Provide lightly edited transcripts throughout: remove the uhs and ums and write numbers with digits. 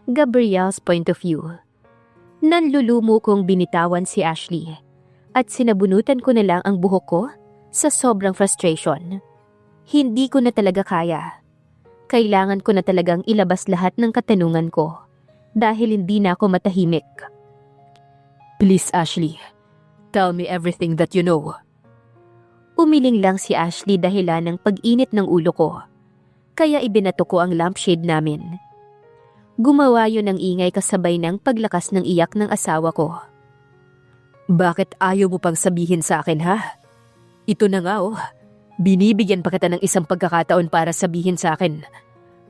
Gabriel's point of view. Nanlulumo kong binitawan si Ashley at sinabunutan ko na lang ang buhok ko sa sobrang frustration. Hindi ko na talaga kaya. Kailangan ko na talagang ilabas lahat ng katanungan ko dahil hindi na ako matahimik. Please, Ashley. Tell me everything that you know. Umiling lang si Ashley dahilan ng pag-init ng ulo ko. Kaya ibinato ko ang lampshade namin. Gumawa yun ng ingay kasabay ng paglakas ng iyak ng asawa ko. Bakit ayaw mo pang sabihin sa akin, ha? Ito na nga, oh. Binibigyan pa kita ng isang pagkakataon para sabihin sa akin.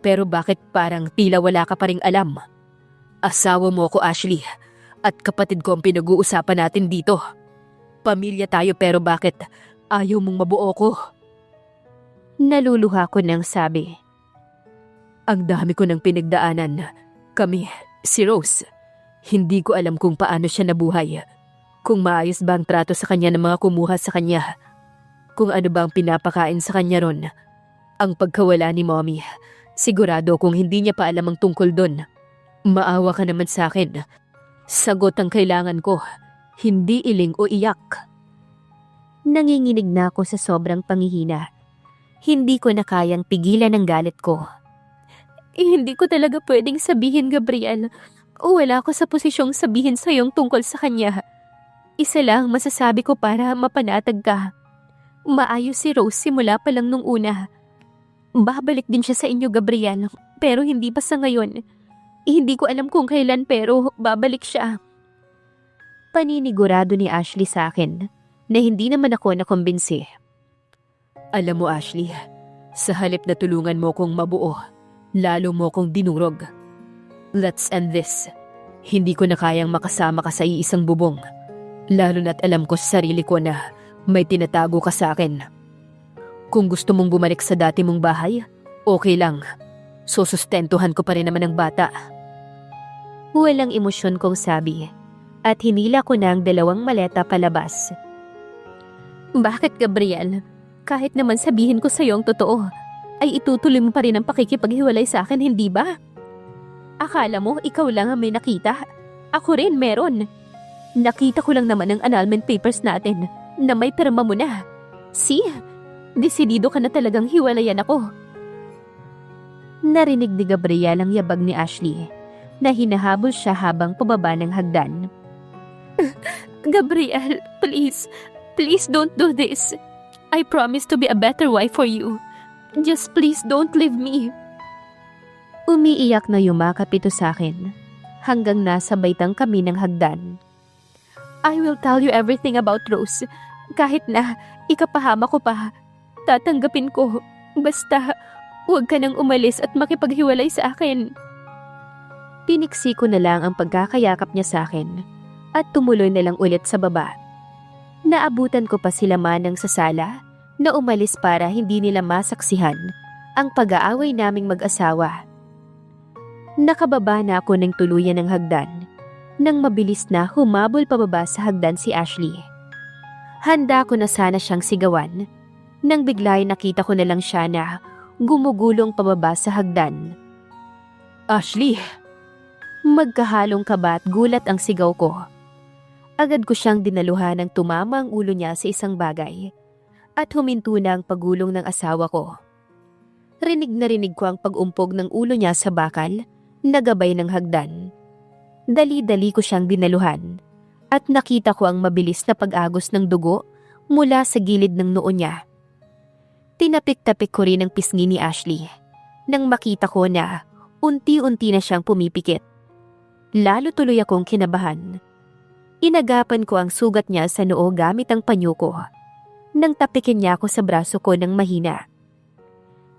Pero bakit parang tila wala ka pa ring alam? Asawa mo ko, Ashley. At kapatid ko ang pinag-uusapan natin dito. Pamilya tayo pero bakit ayaw mong mabuo ko? Naluluha ko nang sabi. Ang dami ko ng pinagdaanan. Kami, si Rose. Hindi ko alam kung paano siya nabuhay. Kung maayos ba ang trato sa kanya ng mga kumuha sa kanya. Kung ano ba ang pinapakain sa kanya ron. Ang pagkawala ni Mommy. Sigurado kung hindi niya pa alam ang tungkol doon. Maawa ka naman sa akin. Sagot ang kailangan ko. Hindi iling o iyak. Nanginginig na ako sa sobrang pangihina. Hindi ko na kayang pigilan ang galit ko. Hindi ko talaga pwedeng sabihin, Gabriel. Wala ako sa posisyong sabihin sa'yong tungkol sa kanya. Isa lang masasabi ko para mapanatag ka. Maayos si Rose simula pa lang nung una. Babalik din siya sa inyo, Gabriel, pero hindi pa sa ngayon. Hindi ko alam kung kailan pero babalik siya. Paninigurado ni Ashley sa akin na hindi naman ako nakumbinsi. Alam mo, Ashley, sa halip na tulungan mo kong mabuo, lalo mo kong dinurog. Let's end this. Hindi ko na kayang makasama ka sa iisang bubong. Lalo na't alam ko sa sarili ko na may tinatago ka sa akin. Kung gusto mong bumalik sa dati mong bahay, okay lang. Susustentuhan ko pa rin naman ang bata. Walang emosyon kong sabi at hinila ko na ang 2 maleta palabas. Bakit, Gabriel? Kahit naman sabihin ko sa'yo ang totoo, ay itutuloy mo pa rin ang pakikipaghiwalay sa akin, hindi ba? Akala mo ikaw lang ang may nakita? Ako rin meron. Nakita ko lang naman ang annulment papers natin na may pirma mo na. See? Desidido ka na talagang hiwalayan ako. Narinig ni Gabriel ang yabag ni Ashley na hinahabol siya habang pababa ng hagdan. Gabriel, please. Please don't do this. I promise to be a better wife for you. Just please don't leave me. Umiiyak na yumakap ito sa akin hanggang nasa baitang kami ng hagdan. I will tell you everything about Rose. Kahit na ikapahama ko pa, tatanggapin ko. Basta huwag ka nang umalis at makipaghiwalay sa akin. Piniksi ko na lang ang pagkakayakap niya sa akin at tumuloy na lang ulit sa baba. Naabutan ko pa sila manang sa sala na umalis para hindi nila masaksihan ang pag-aaway naming mag-asawa. Nakababa na ako ng tuluyan ng hagdan nang mabilis na humabol pababa sa hagdan si Ashley. Handa ko na sana siyang sigawan nang bigla nakita ko na lang siya na gumugulong pababa sa hagdan. Ashley! Magkahalong kaba at gulat ang sigaw ko. Agad ko siyang dinaluhan ng tumama ang ulo niya sa isang bagay at huminto na ang pagulong ng asawa ko. Rinig na rinig ko ang pag-umpog ng ulo niya sa bakal na gabay ng hagdan. Dali-dali ko siyang dinaluhan at nakita ko ang mabilis na pag-agos ng dugo mula sa gilid ng noo niya. Tinapik-tapik ko rin ang pisngi ni Ashley nang makita ko na unti-unti na siyang pumipikit. Lalo tuloy akong kinabahan. Inagapan ko ang sugat niya sa noo gamit ang panyo ko nang tapikin niya ako sa braso ko ng mahina.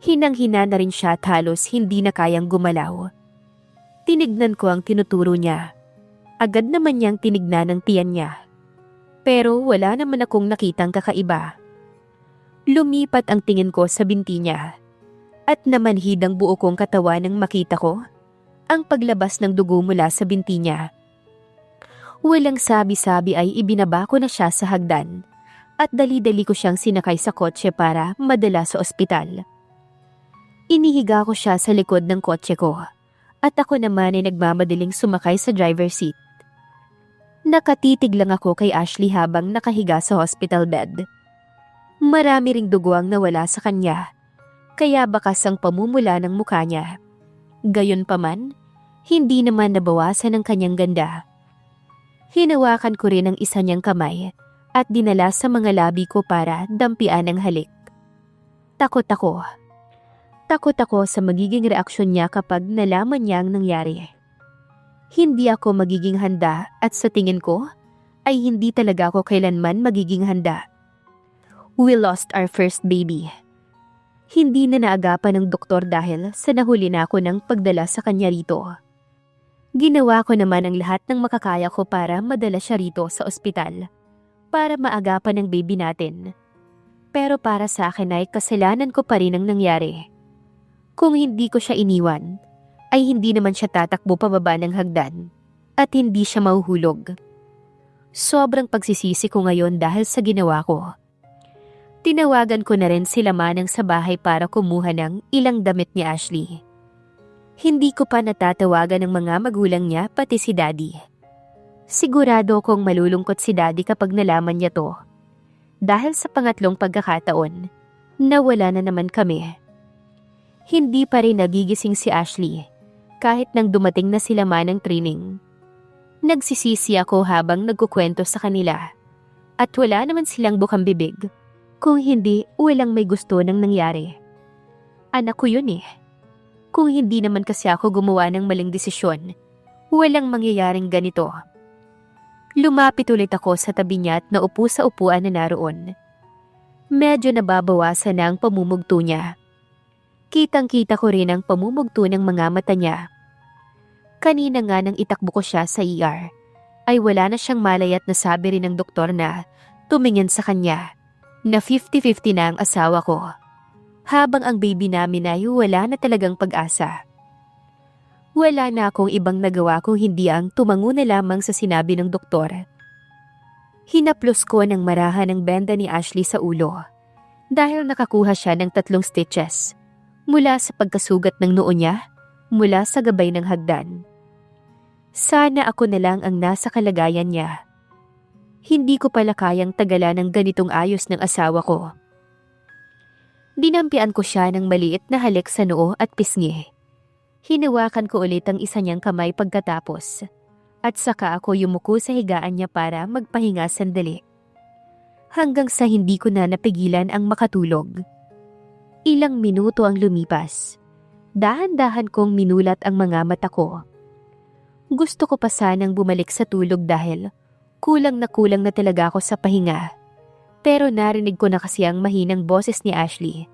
Hinang-hina na rin siya at halos hindi na kayang gumalaw. Tinignan ko ang tinuturo niya. Agad naman niyang tinignan ang tiyan niya. Pero wala naman akong nakitang kakaiba. Lumipat ang tingin ko sa binti niya at namanhid ang buo kong katawan nang makita ko ang paglabas ng dugo mula sa binti niya. Walang sabi-sabi ay ibinaba ko na siya sa hagdan at dali-dali ko siyang sinakay sa kotse para madala sa ospital. Inihiga ko siya sa likod ng kotse ko at ako naman ay nagmamadaling sumakay sa driver seat. Nakatitig lang ako kay Ashley habang nakahiga sa hospital bed. Marami ring dugo ang nawala sa kanya, kaya bakas ang pamumula ng mukha niya. Gayunpaman, hindi naman nabawasan ang kanyang ganda. Hinawakan ko rin ang isa niyang kamay at dinala sa mga labi ko para dampian ang halik. Takot ako. Takot ako sa magiging reaksyon niya kapag nalaman niya ang nangyari. Hindi ako magiging handa at sa tingin ko ay hindi talaga ako kailanman magiging handa. We lost our first baby. Hindi na naagapan ng doktor dahil sa nahuli na ako ng pagdala sa kanya rito. Ginawa ko naman ang lahat ng makakaya ko para madala siya rito sa ospital para maagapan ang baby natin. Pero para sa akin ay kasalanan ko pa rin ang nangyari. Kung hindi ko siya iniwan, ay hindi naman siya tatakbo pababa ng hagdan at hindi siya mahuhulog. Sobrang pagsisisi ko ngayon dahil sa ginawa ko. Tinawagan ko na rin sila Manang sa bahay para kumuha ng ilang damit ni Ashley. Hindi ko pa natatawagan ng mga magulang niya pati si Daddy. Sigurado kong malulungkot si Daddy kapag nalaman niya to. Dahil sa pangatlong pagkakataon, nawala na naman kami. Hindi pa rin nagigising si Ashley kahit nang dumating na sila Manang training. Nagsisisi ako habang nagkukwento sa kanila at wala naman silang bukang bibig. Kung hindi, walang may gusto nang nangyari. Anak ko yun eh. Kung hindi naman kasi ako gumawa ng maling desisyon, walang mangyayaring ganito. Lumapit ulit ako sa tabi niya at naupo sa upuan na naroon. Medyo nababawasan na ang pamumugto niya. Kitang-kita ko rin ang pamumugto ng mga mata niya. Kanina nga nang itakbo ko siya sa ER, ay wala na siyang malay at nasabi rin ng doktor na tumingin sa kanya na 50-50 na ang asawa ko. Habang ang baby namin ay wala na talagang pag-asa. Wala na akong ibang nagawa kung hindi ang tumango na lamang sa sinabi ng doktor. Hinaplos ko ng marahan ang benda ni Ashley sa ulo dahil nakakuha siya ng 3 stitches mula sa pagkasugat ng noo niya mula sa gabay ng hagdan. Sana ako na lang ang nasa kalagayan niya. Hindi ko pala kayang tagalan ng ganitong ayos ng asawa ko. Dinampian ko siya ng maliit na halik sa noo at pisngi. Hinawakan ko ulit ang isa niyang kamay pagkatapos at saka ako yumuko sa higaan niya para magpahinga sandali. Hanggang sa hindi ko na napigilan ang makatulog. Ilang minuto ang lumipas. Dahan-dahan kong minulat ang mga mata ko. Gusto ko pa sanang bumalik sa tulog dahil kulang na talaga ako sa pahinga. Pero narinig ko na kasi ang mahinang boses ni Ashley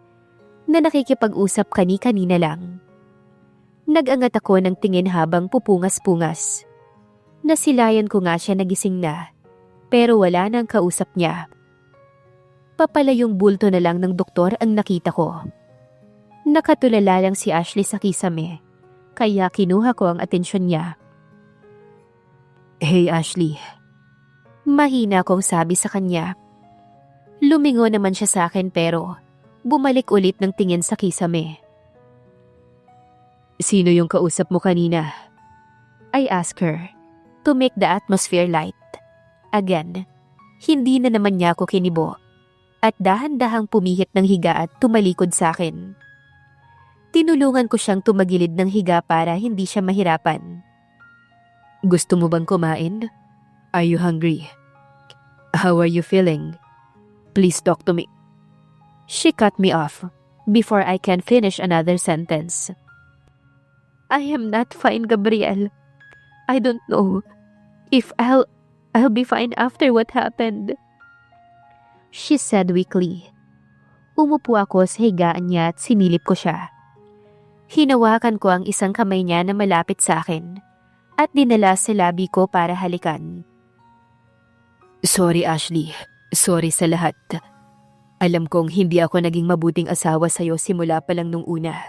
na nakikipag-usap kani-kanina lang. Nag-angat ako ng tingin habang pupungas-pungas. Nasilayan ko nga siya nagising na, pero wala nang kausap niya. Papalayong bulto na lang ng doktor ang nakita ko. Nakatulala lang si Ashley sa kisame, kaya kinuha ko ang atensyon niya. Hey Ashley. Mahina kong sabi sa kanya. Lumingo naman siya sa akin pero bumalik ulit ng tingin sa kisame. Sino yung kausap mo kanina? I asked her to make the atmosphere light. Again, hindi na naman niya ako kinibo at dahan-dahang pumihit ng higa at tumalikod sa akin. Tinulungan ko siyang tumagilid ng higa para hindi siya mahirapan. Gusto mo bang kumain? Are you hungry? How are you feeling? Please talk to me. She cut me off before I can finish another sentence. I am not fine, Gabriel. I don't know if I'll be fine after what happened. She said weakly. Umupo ako sa higaan niya at sinilip ko siya. Hinawakan ko ang isang kamay niya na malapit sa akin at dinala sa labi ko para halikan. Sorry Ashley, sorry sa lahat. Alam kong hindi ako naging mabuting asawa sa'yo simula pa lang nung una.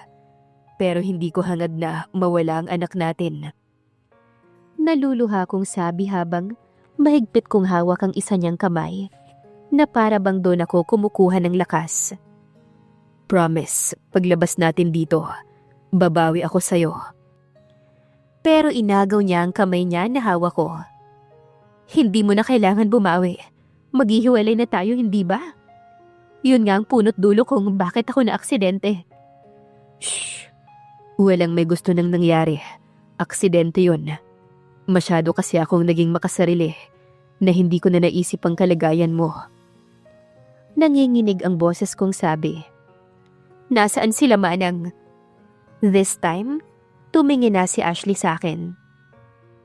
Pero hindi ko hangad na mawala ang anak natin. Naluluha kong sabi habang mahigpit kong hawak ang isa niyang kamay na para bang doon ako kumukuha ng lakas. Promise, paglabas natin dito, babawi ako sa'yo. Pero inagaw niya ang kamay niya na hawak ko. Hindi mo na kailangan bumawi. Maghihiwalay na tayo, hindi ba? Yun nga ang punot dulo kung bakit ako na aksidente. Shh! Walang may gusto nang nangyari. Aksidente yun. Masyado kasi akong naging makasarili na hindi ko na naisip ang kalagayan mo. Nanginginig ang boses kong sabi. Nasaan sila, Manang? This time, tumingin na si Ashley sa akin.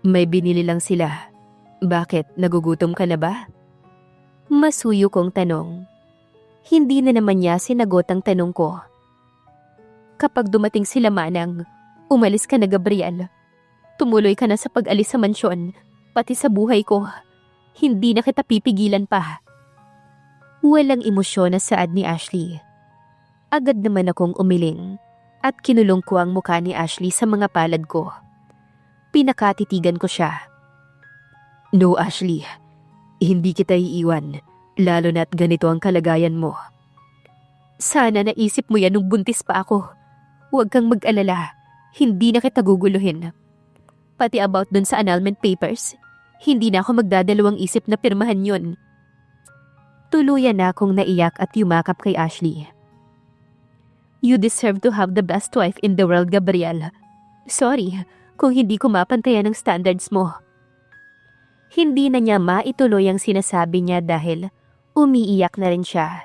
May binili lang sila. Bakit? Nagugutom ka na ba? Masuyo kong tanong. Hindi na naman niya sinagot ang tanong ko. Kapag dumating sila, Manang, umalis ka na, Gabriel. Tumuloy ka na sa pag-alis sa mansyon, pati sa buhay ko. Hindi na kita pipigilan pa. Walang emosyon na saad ni Ashley. Agad naman akong umiling at kinulong ko ang mukha ni Ashley sa mga palad ko. Pinakatitigan ko siya. No, Ashley. Hindi kita iiwan, lalo na't ganito ang kalagayan mo. Sana naisip mo yan nung buntis pa ako. Huwag kang mag-alala. Hindi na kita guguluhin. Pati about dun sa annulment papers, hindi na ako magdadalawang isip na pirmahan yun. Tuluyan na akong naiyak at yumakap kay Ashley. You deserve to have the best wife in the world, Gabriel. Sorry kung hindi ko mapantayan ang standards mo. Hindi na niya maituloy ang sinasabi niya dahil umiiyak na rin siya.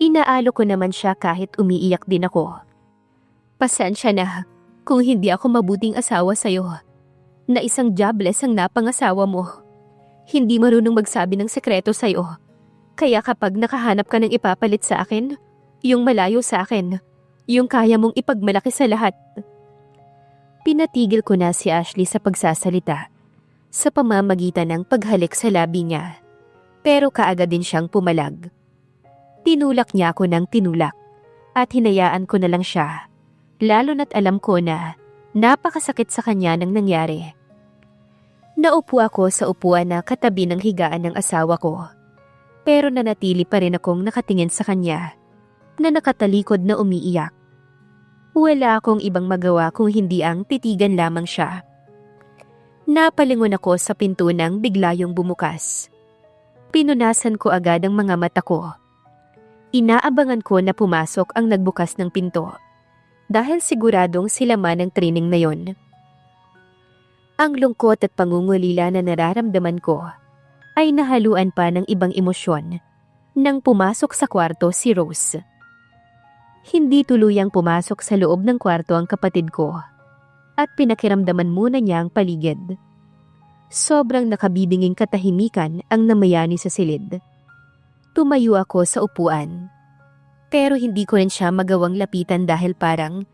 Inaalo ko naman siya kahit umiiyak din ako. Pasensya na kung hindi ako mabuting asawa sa'yo. Na isang jobless ang napangasawa mo. Hindi marunong magsabi ng sekreto sa'yo. Kaya kapag nakahanap ka ng ipapalit sa akin, yung malayo sa akin, yung kaya mong ipagmalaki sa lahat. Pinatigil ko na si Ashley sa pagsasalita sa pamamagitan ng paghalik sa labi niya. Pero kaagad din siyang pumalag. Tinulak niya ako ng tinulak at hinayaan ko na lang siya. Lalo na't alam ko na napakasakit sa kanya nang nangyari. Naupo ako sa upuan na katabi ng higaan ng asawa ko. Pero nanatili pa rin akong nakatingin sa kanya na nakatalikod na umiiyak. Wala akong ibang magawa kung hindi ang titigan lamang siya. Napalingon ako sa pinto nang bigla yung bumukas. Pinunasan ko agad ang mga mata ko. Inaabangan ko na pumasok ang nagbukas ng pinto. Dahil siguradong sila man ang training na yon. Ang lungkot at pangungulila na nararamdaman ko ay nahaluan pa ng ibang emosyon nang pumasok sa kwarto si Rose. Hindi tuluyang pumasok sa loob ng kwarto ang kapatid ko at pinakiramdaman muna niya ang paligid. Sobrang nakabibinging katahimikan ang namayani sa silid. Tumayo ako sa upuan. Pero hindi ko rin siya magawang lapitan dahil parang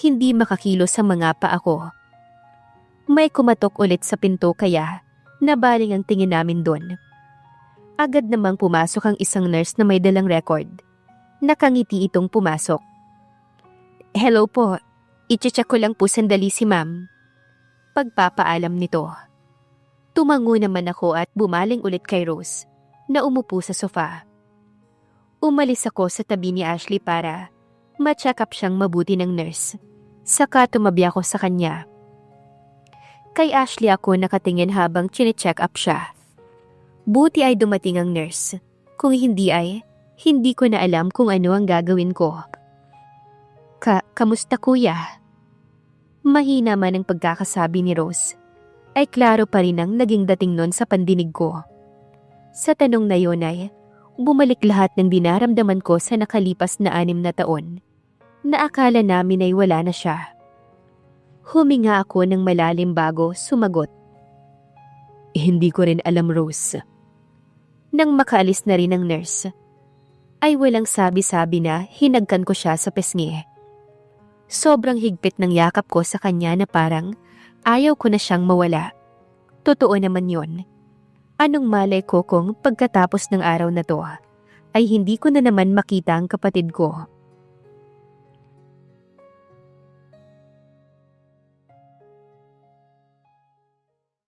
hindi makakilos sa mga paa ko. May kumatok ulit sa pinto kaya nabaling ang tingin namin doon. Agad namang pumasok ang isang nurse na may dalang record. Nakangiti itong pumasok. Hello po, i-check ko lang po sandali si ma'am. Pagpapaalam nito. Tumango naman ako at bumaling ulit kay Rose na umupo sa sofa. Umalis ako sa tabi ni Ashley para ma-check up siyang mabuti ng nurse. Saka tumabi ako sa kanya. Kay Ashley ako nakatingin habang chine-check up siya. Buti ay dumating ang nurse. Kung hindi ay, hindi ko na alam kung ano ang gagawin ko. Kamusta kuya? Mahina man ang pagkakasabi ni Rose. Ay klaro pa rin ang naging dating nun sa pandinig ko. Sa tanong na yun ay, bumalik lahat ng dinaramdaman ko sa nakalipas na 6 na taon. Na akala namin ay wala na siya. Huminga ako ng malalim bago sumagot. Hindi ko rin alam, Rose. Nang makaalis na rin ang nurse, ay walang sabi-sabi na hinagkan ko siya sa pisngi. Sobrang higpit ng yakap ko sa kanya na parang ayaw ko na siyang mawala. Totoo naman yon. Anong malay ko kung pagkatapos ng araw na to ay hindi ko na naman makita ang kapatid ko.